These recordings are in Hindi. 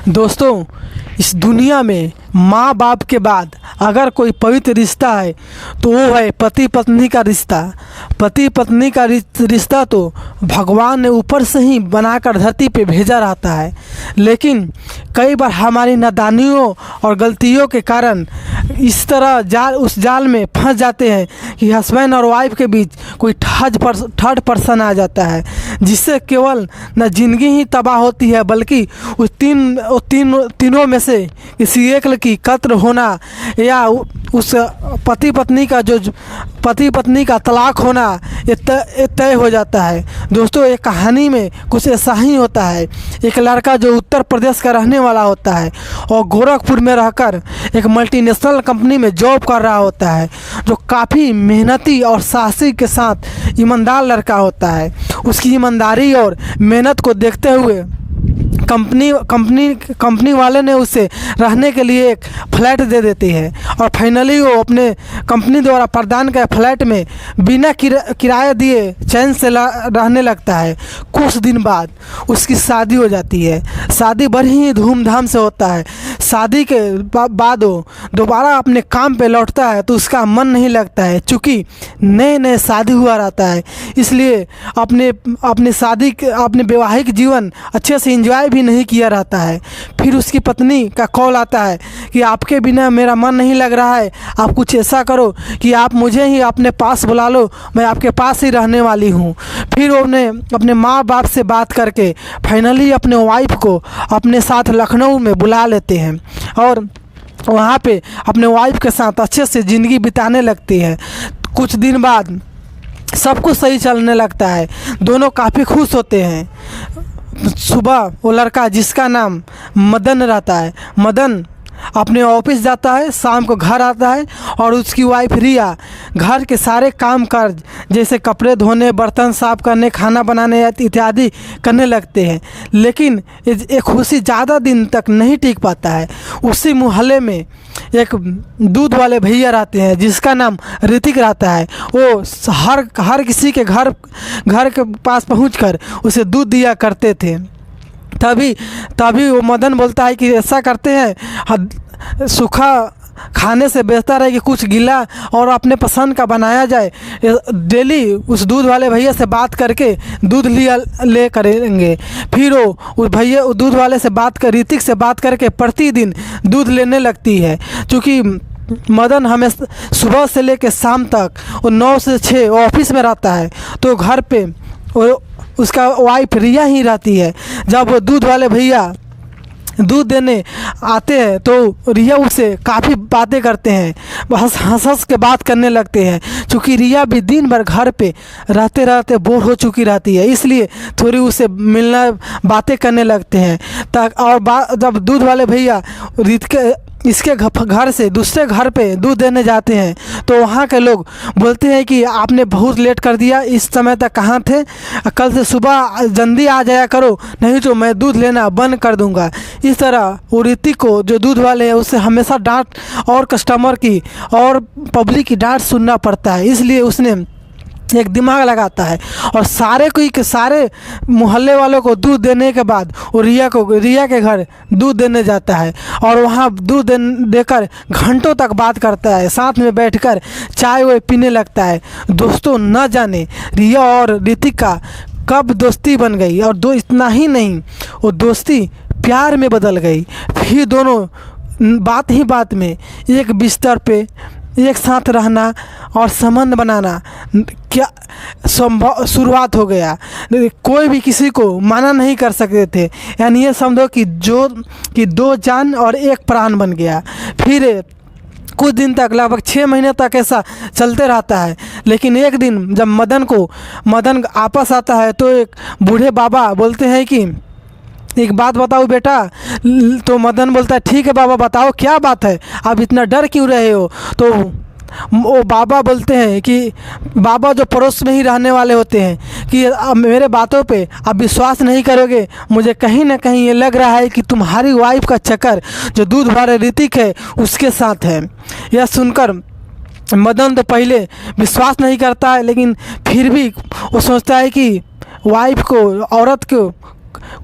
दोस्तों, इस दुनिया में माँ बाप के बाद अगर कोई पवित्र रिश्ता है तो वो है पति पत्नी का रिश्ता। पति पत्नी का रिश्ता तो भगवान ने ऊपर से ही बनाकर धरती पे भेजा रहता है, लेकिन कई बार हमारी नादानियों और गलतियों के कारण इस तरह उस जाल में फंस जाते हैं कि हस्बैंड और वाइफ के बीच कोई थर्ड पर्सन आ जाता है, जिससे केवल न जिंदगी ही तबाह होती है बल्कि उस तीनों में से किसी एक की कत्ल होना या उस पति पत्नी का तलाक होना ये तय हो जाता है। दोस्तों, एक कहानी में कुछ ऐसा ही होता है। एक लड़का जो उत्तर प्रदेश का रहने वाला होता है और गोरखपुर में रहकर एक मल्टीनेशनल कंपनी में जॉब कर रहा होता है, जो काफ़ी मेहनती और साहसी के साथ ईमानदार लड़का होता है। उसकी ईमानदारी और मेहनत को देखते हुए कंपनी वाले ने उसे रहने के लिए एक फ्लैट दे देती है और फाइनली वो अपने कंपनी द्वारा प्रदान किए फ्लैट में बिना किराया दिए चैन से रहने लगता है। कुछ दिन बाद उसकी शादी हो जाती है। शादी बड़ी ही धूमधाम से होता है। शादी के बाद वो दोबारा अपने काम पे लौटता है तो उसका मन नहीं लगता है, चूँकि नए शादी हुआ रहता है, इसलिए अपने वैवाहिक जीवन अच्छे से एंजॉय भी नहीं किया रहता है। फिर उसकी पत्नी का कॉल आता है कि आपके बिना मेरा मन नहीं लग रहा है, आप कुछ ऐसा करो कि आप मुझे ही अपने पास बुला लो, मैं आपके पास ही रहने वाली हूँ। फिर उन्होंने अपने माँ बाप से बात करके फाइनली अपने वाइफ को अपने साथ लखनऊ में बुला लेते हैं और वहाँ पे अपने वाइफ के साथ अच्छे से ज़िंदगी बिताने लगती है। कुछ दिन बाद सब कुछ सही चलने लगता है, दोनों काफ़ी खुश होते हैं। सुबह वो लड़का जिसका नाम मदन रहता है, मदन अपने ऑफिस जाता है, शाम को घर आता है और उसकी वाइफ रिया घर के सारे काम काज जैसे कपड़े धोने, बर्तन साफ करने, खाना बनाने इत्यादि करने लगते हैं। लेकिन ये खुशी ज़्यादा दिन तक नहीं टिक पाता है। उसी मोहल्ले में एक दूध वाले भैया रहते हैं जिसका नाम ऋतिक रहता है। वो हर किसी के घर के पास पहुंचकर उसे दूध दिया करते थे। तभी वो मदन बोलता है कि ऐसा करते हैं, सूखा खाने से बेहतर है कि कुछ गीला और अपने पसंद का बनाया जाए। डेली उस दूध वाले भैया से बात करके दूध ले करेंगे। फिर वो दूध वाले से ऋतिक से बात करके प्रतिदिन दूध लेने लगती है। क्योंकि मदन हमें सुबह से लेकर शाम तक वो 9 से 6 ऑफिस में रहता है, तो घर पे उसका वाइफ रिया ही रहती है। जब वो दूध वाले भैया दूध देने आते हैं तो रिया उससे काफ़ी बातें करते हैं, हंस के बात करने लगते हैं। क्योंकि रिया भी दिन भर घर पे रहते रहते बोर हो चुकी रहती है, इसलिए थोड़ी उससे मिलना बातें करने लगते हैं। जब दूध वाले भैया इसके घर से दूसरे घर पे दूध देने जाते हैं तो वहाँ के लोग बोलते हैं कि आपने बहुत लेट कर दिया, इस समय तक कहाँ थे, कल से सुबह जल्दी आ जाया करो, नहीं तो मैं दूध लेना बंद कर दूंगा। इस तरह वो ऋतिक को जो दूध वाले हैं उससे हमेशा डांट और कस्टमर की और पब्लिक की डांट सुनना पड़ता है। इसलिए उसने एक दिमाग लगाता है और सारे मोहल्ले वालों को दूध देने के बाद वो रिया के घर दूध देने जाता है और वहाँ दूध देकर घंटों तक बात करता है, साथ में बैठकर चाय वो पीने लगता है। दोस्तों, न जाने रिया और ऋतिक का कब दोस्ती बन गई और इतना ही नहीं, वो दोस्ती प्यार में बदल गई। फिर दोनों बात में एक बिस्तर पे एक साथ रहना और संबंध बनाना क्या शुरुआत हो गया। कोई भी किसी को माना नहीं कर सकते थे, यानी ये समझो कि दो जान और एक प्राण बन गया। फिर कुछ दिन तक लगभग 6 महीने तक ऐसा चलते रहता है। लेकिन एक दिन जब मदन वापस आता है तो एक बूढ़े बाबा बोलते हैं कि एक बात बताओ बेटा। तो मदन बोलता है ठीक है बाबा, बताओ क्या बात है, आप इतना डर क्यों रहे हो। तो वो बाबा बोलते हैं कि बाबा जो पड़ोस में ही रहने वाले होते हैं कि अब मेरे बातों पे आप विश्वास नहीं करोगे, मुझे कहीं ना कहीं ये लग रहा है कि तुम्हारी वाइफ का चक्कर जो दूध वाले ऋतिक है उसके साथ है। यह सुनकर मदन तो पहले विश्वास नहीं करता है, लेकिन फिर भी वो सोचता है कि वाइफ को, औरत को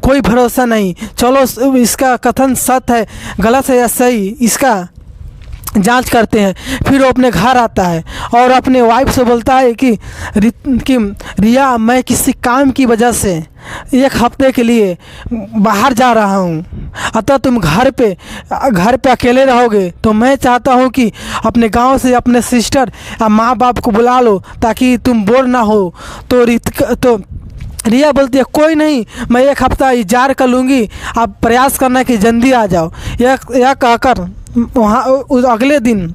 कोई भरोसा नहीं। चलो इसका कथन सत्य है, गलत है या सही, इसका जांच करते हैं। फिर वो अपने घर आता है और अपने वाइफ से बोलता है कि रिया, मैं किसी काम की वजह से 1 हफ्ते के लिए बाहर जा रहा हूँ, अतः तुम घर पे अकेले रहोगे, तो मैं चाहता हूँ कि अपने गांव से अपने सिस्टर या माँ बाप को बुला लो ताकि तुम बोर ना हो। तो रिया बोलती है कोई नहीं, मैं 1 हफ्ता इजार कर लूँगी, आप प्रयास करना कि जल्दी आ जाओ। यह कहकर वहाँ अगले दिन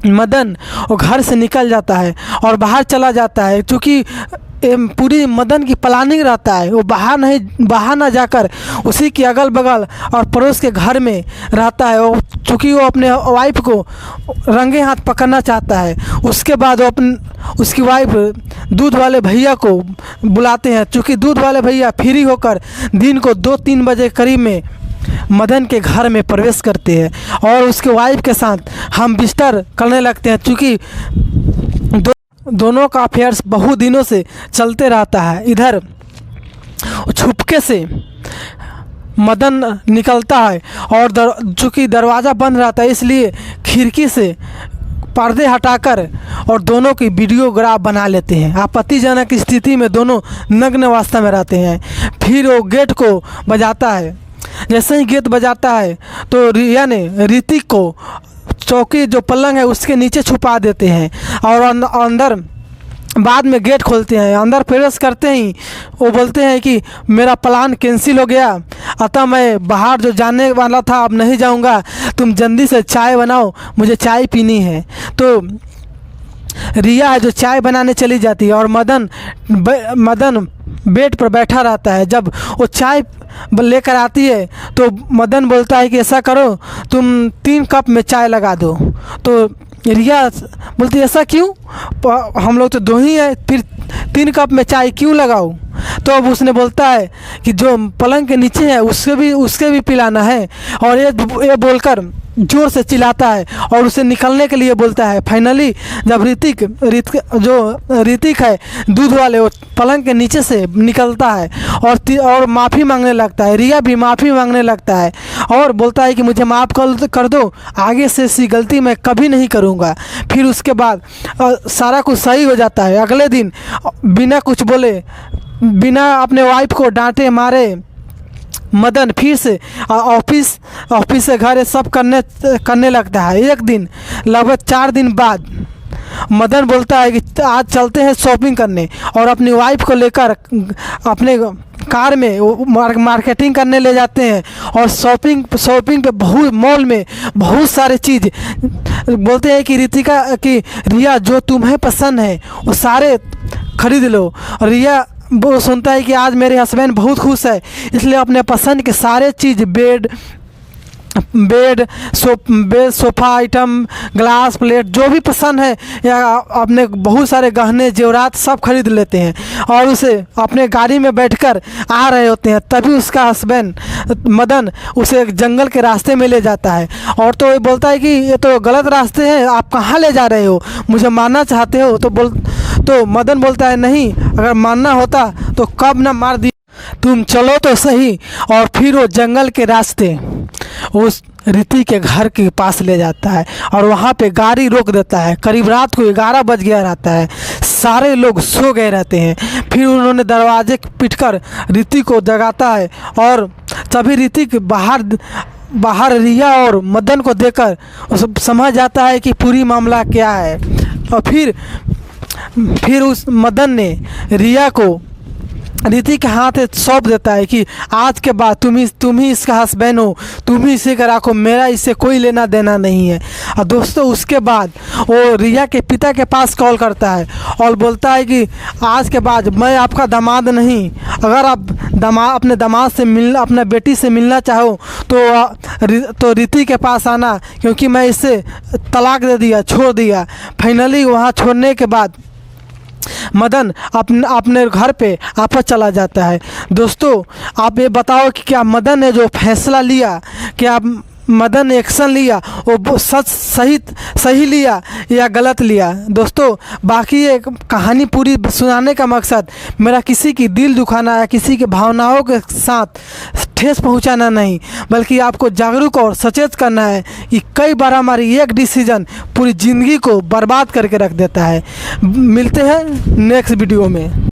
मदन वो घर से निकल जाता है और बाहर चला जाता है। क्योंकि पूरी मदन की प्लानिंग रहता है, वो बाहर ना जाकर उसी के अगल बगल और पड़ोस के घर में रहता है। वो चूँकि वो अपने वाइफ को रंगे हाथ पकड़ना चाहता है। उसके बाद वो उसकी वाइफ दूध वाले भैया को बुलाते हैं। चूँकि दूध वाले भैया फ्री होकर दिन को 2-3 बजे करीब में मदन के घर में प्रवेश करते हैं और उसके वाइफ के साथ हम बिस्तर करने लगते हैं। चूँकि दोनों का अफेयर्स बहुत दिनों से चलते रहता है। इधर छुपके से मदन निकलता है और चूँकि दरवाज़ा बंद रहता है इसलिए खिड़की से पर्दे हटाकर और दोनों की वीडियोग्राफ बना लेते हैं। आपत्तिजनक स्थिति में दोनों नग्न अवस्था में रहते हैं। फिर वो गेट को बजाता है। जैसे ही गेट बजाता है तो रिया ने ऋतिक को चौकी जो पलंग है उसके नीचे छुपा देते हैं और अंदर बाद में गेट खोलते हैं। अंदर प्रवेश करते ही वो बोलते हैं कि मेरा प्लान कैंसिल हो गया, अतः मैं बाहर जो जाने वाला था अब नहीं जाऊंगा, तुम जल्दी से चाय बनाओ, मुझे चाय पीनी है। तो रिया है जो चाय बनाने चली जाती है और मदन बेड पर बैठा रहता है। जब वो चाय लेकर आती है तो मदन बोलता है कि ऐसा करो, तुम 3 कप में चाय लगा दो। तो रिया बोलती है ऐसा क्यों, हम लोग तो 2 ही हैं, फिर 3 कप में चाय क्यों लगाऊं। तो अब उसने बोलता है कि जो पलंग के नीचे है उसके भी पिलाना है, और ये बोलकर जोर से चिल्लाता है और उसे निकलने के लिए बोलता है। फाइनली जब ऋतिक है दूध वाले, वो पलंग के नीचे से निकलता है और माफ़ी मांगने लगता है। रिया भी माफ़ी मांगने लगता है और बोलता है कि मुझे माफ़ कर दो, आगे से ऐसी गलती मैं कभी नहीं करूँगा। फिर उसके बाद सारा कुछ सही हो जाता है। अगले दिन बिना कुछ बोले, बिना अपने वाइफ को डांटे मारे, मदन फिर से ऑफिस से घर सब करने लगता है। एक दिन लगभग 4 दिन बाद मदन बोलता है कि आज चलते हैं शॉपिंग करने, और अपनी वाइफ को लेकर अपने कार में मार्केटिंग करने ले जाते हैं। और शॉपिंग पे मॉल में बहुत सारे चीज़ बोलते हैं कि रिया जो तुम्हें पसंद है वो सारे खरीद लो। और रिया वो सुनता है कि आज मेरे हस्बैंड बहुत खुश है, इसलिए अपने पसंद के सारे चीज़ bed sofa item, glass plate जो भी पसंद है, या अपने बहुत सारे गहने जेवरात सब खरीद लेते हैं और उसे अपने गाड़ी में बैठकर आ रहे होते हैं। तभी उसका हस्बैंड मदन उसे एक जंगल के रास्ते में ले जाता है और तो ये बोलता है कि ये तो गलत रास्ते हैं, आप कहाँ ले जा रहे हो, मुझे मारना चाहते हो। तो मदन बोलता है नहीं, अगर मारना होता तो कब ना मार दी, तुम चलो तो सही। और फिर वो जंगल के रास्ते उस रीति के घर के पास ले जाता है और वहाँ पे गाड़ी रोक देता है। करीब रात को 11 बज गया रहता है, सारे लोग सो गए रहते हैं। फिर उन्होंने दरवाजे पीटकर रीति को जगाता है और तभी रीति बाहर रिया और मदन को देखकर समझ जाता है कि पूरी मामला क्या है। और फिर उस मदन ने रिया को रीति के हाथ सौंप देता है कि आज के बाद तुम ही इसका हस्बैंड हो, तुम ही इसे राखो, मेरा इससे कोई लेना देना नहीं है। और दोस्तों उसके बाद वो रिया के पिता के पास कॉल करता है और बोलता है कि आज के बाद मैं आपका दामाद नहीं, अगर आप अपने दामाद से अपने बेटी से मिलना चाहो तो रीति के पास आना, क्योंकि मैं इससे तलाक दे दिया, छोड़ दिया। फाइनली वहाँ छोड़ने के बाद मदन अपने घर पे वापस चला जाता है। दोस्तों आप ये बताओ कि क्या मदन ने जो फैसला लिया, क्या मदन एक्शन लिया वो सही लिया या गलत लिया। दोस्तों बाकी ये कहानी पूरी सुनाने का मकसद मेरा किसी की दिल दुखाना या किसी के भावनाओं के साथ ठेस पहुंचाना नहीं, बल्कि आपको जागरूक और सचेत करना है कि कई बार हमारी एक डिसीजन पूरी ज़िंदगी को बर्बाद करके रख देता है। मिलते हैं नेक्स्ट वीडियो में।